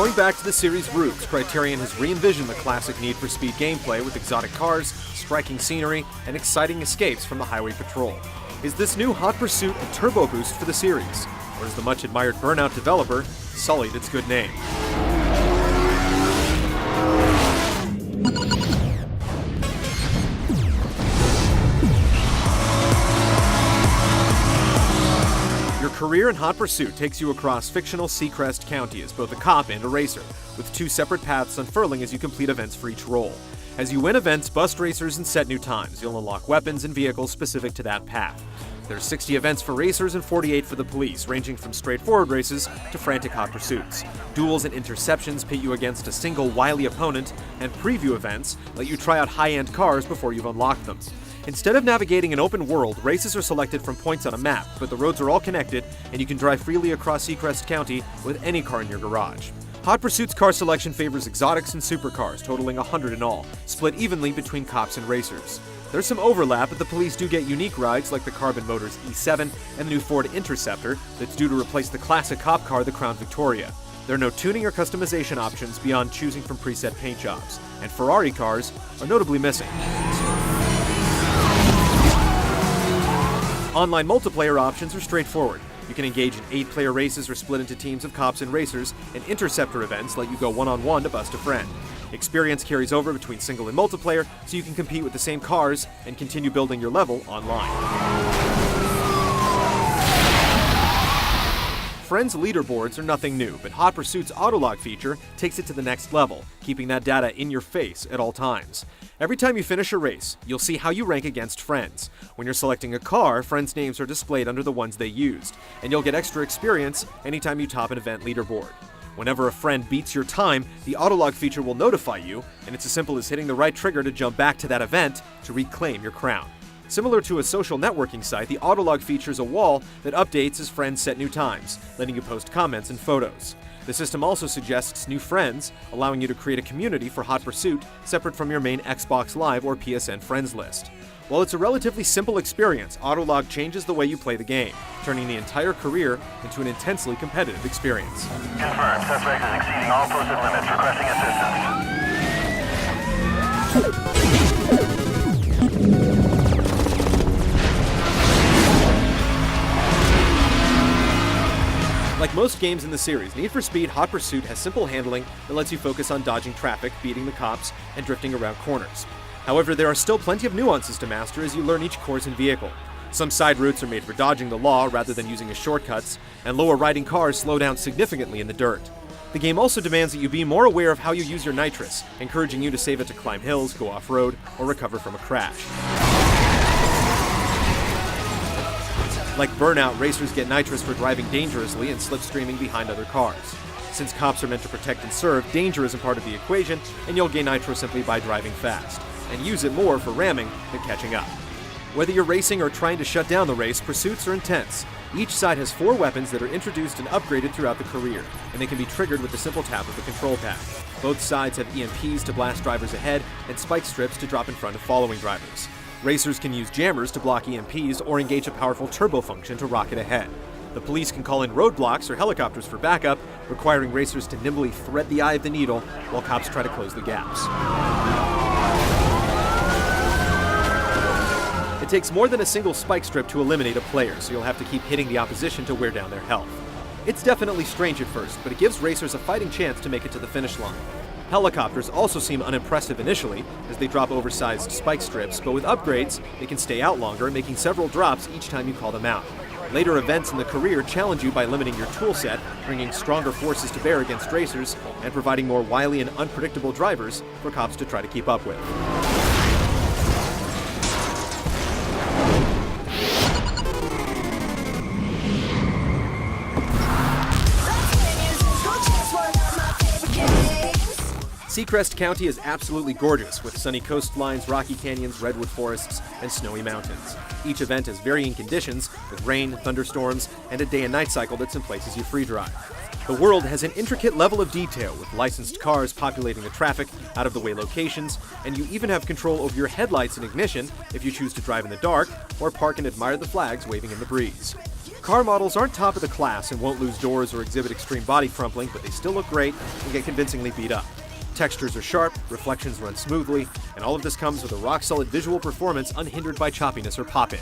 Going back to the series' roots, Criterion has re-envisioned the classic Need for Speed gameplay with exotic cars, striking scenery, and exciting escapes from the highway patrol. Is this new Hot Pursuit a turbo boost for the series? Or has the much-admired Burnout developer sullied its good name? Your career in Hot Pursuit takes you across fictional Seacrest County as both a cop and a racer, with two separate paths unfurling as you complete events for each role. As you win events, bust racers, and set new times, you'll unlock weapons and vehicles specific to that path. There are 60 events for racers and 48 for the police, ranging from straightforward races to frantic hot pursuits. Duels and interceptions pit you against a single wily opponent, and preview events let you try out high-end cars before you've unlocked them. Instead of navigating an open world, races are selected from points on a map, but the roads are all connected, and you can drive freely across Seacrest County with any car in your garage. Hot Pursuit's car selection favors exotics and supercars, totaling 100 in all, split evenly between cops and racers. There's some overlap, but the police do get unique rides like the Carbon Motors E7 and the new Ford Interceptor that's due to replace the classic cop car, the Crown Victoria. There are no tuning or customization options beyond choosing from preset paint jobs, and Ferrari cars are notably missing. Online multiplayer options are straightforward. You can engage in 8-player races or split into teams of cops and racers, and Interceptor events let you go one-on-one to bust a friend. Experience carries over between single and multiplayer, so you can compete with the same cars and continue building your level online. Friends leaderboards are nothing new, but Hot Pursuit's Autolog feature takes it to the next level, keeping that data in your face at all times. Every time you finish a race, you'll see how you rank against friends. When you're selecting a car, friends' names are displayed under the ones they used, and you'll get extra experience anytime you top an event leaderboard. Whenever a friend beats your time, the Autolog feature will notify you, and it's as simple as hitting the right trigger to jump back to that event to reclaim your crown. Similar to a social networking site, the Autolog features a wall that updates as friends set new times, letting you post comments and photos. The system also suggests new friends, allowing you to create a community for Hot Pursuit separate from your main Xbox Live or PSN friends list. While it's a relatively simple experience, Autolog changes the way you play the game, turning the entire career into an intensely competitive experience. Confirmed. Suspect is exceeding all posted limits. Requesting assistance. Like most games in the series, Need for Speed Hot Pursuit has simple handling that lets you focus on dodging traffic, beating the cops, and drifting around corners. However, there are still plenty of nuances to master as you learn each course and vehicle. Some side routes are made for dodging the law rather than using as shortcuts, and lower riding cars slow down significantly in the dirt. The game also demands that you be more aware of how you use your nitrous, encouraging you to save it to climb hills, go off-road, or recover from a crash. Like Burnout, racers get nitrous for driving dangerously and slipstreaming behind other cars. Since cops are meant to protect and serve, danger isn't part of the equation, and you'll gain nitro simply by driving fast, and use it more for ramming than catching up. Whether you're racing or trying to shut down the race, pursuits are intense. Each side has 4 weapons that are introduced and upgraded throughout the career, and they can be triggered with the simple tap of the control pad. Both sides have EMPs to blast drivers ahead and spike strips to drop in front of following drivers. Racers can use jammers to block EMPs or engage a powerful turbo function to rocket ahead. The police can call in roadblocks or helicopters for backup, requiring racers to nimbly thread the eye of the needle while cops try to close the gaps. It takes more than a single spike strip to eliminate a player, so you'll have to keep hitting the opposition to wear down their health. It's definitely strange at first, but it gives racers a fighting chance to make it to the finish line. Helicopters also seem unimpressive initially, as they drop oversized spike strips, but with upgrades, they can stay out longer, making several drops each time you call them out. Later events in the career challenge you by limiting your toolset, bringing stronger forces to bear against racers, and providing more wily and unpredictable drivers for cops to try to keep up with. Seacrest County is absolutely gorgeous, with sunny coastlines, rocky canyons, redwood forests, and snowy mountains. Each event has varying conditions, with rain, thunderstorms, and a day and night cycle that's in places you free drive. The world has an intricate level of detail, with licensed cars populating the traffic, out-of-the-way locations, and you even have control over your headlights and ignition if you choose to drive in the dark or park and admire the flags waving in the breeze. Car models aren't top of the class and won't lose doors or exhibit extreme body crumpling, but they still look great and get convincingly beat up. Textures are sharp, reflections run smoothly, and all of this comes with a rock-solid visual performance unhindered by choppiness or pop-in.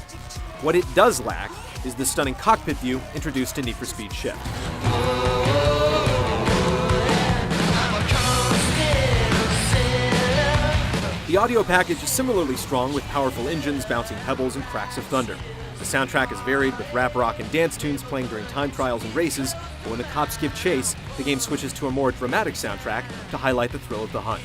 What it does lack is the stunning cockpit view introduced in Need for Speed Shift. The audio package is similarly strong with powerful engines, bouncing pebbles, and cracks of thunder. The soundtrack is varied with rap, rock, and dance tunes playing during time trials and races, but when the cops give chase, the game switches to a more dramatic soundtrack to highlight the thrill of the hunt.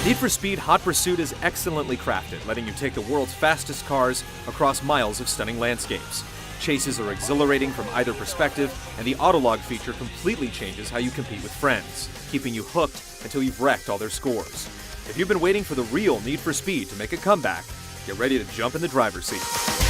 Need for Speed Hot Pursuit is excellently crafted, letting you take the world's fastest cars across miles of stunning landscapes. Chases are exhilarating from either perspective, and the autolog feature completely changes how you compete with friends, keeping you hooked until you've wrecked all their scores. If you've been waiting for the real Need for Speed to make a comeback, get ready to jump in the driver's seat.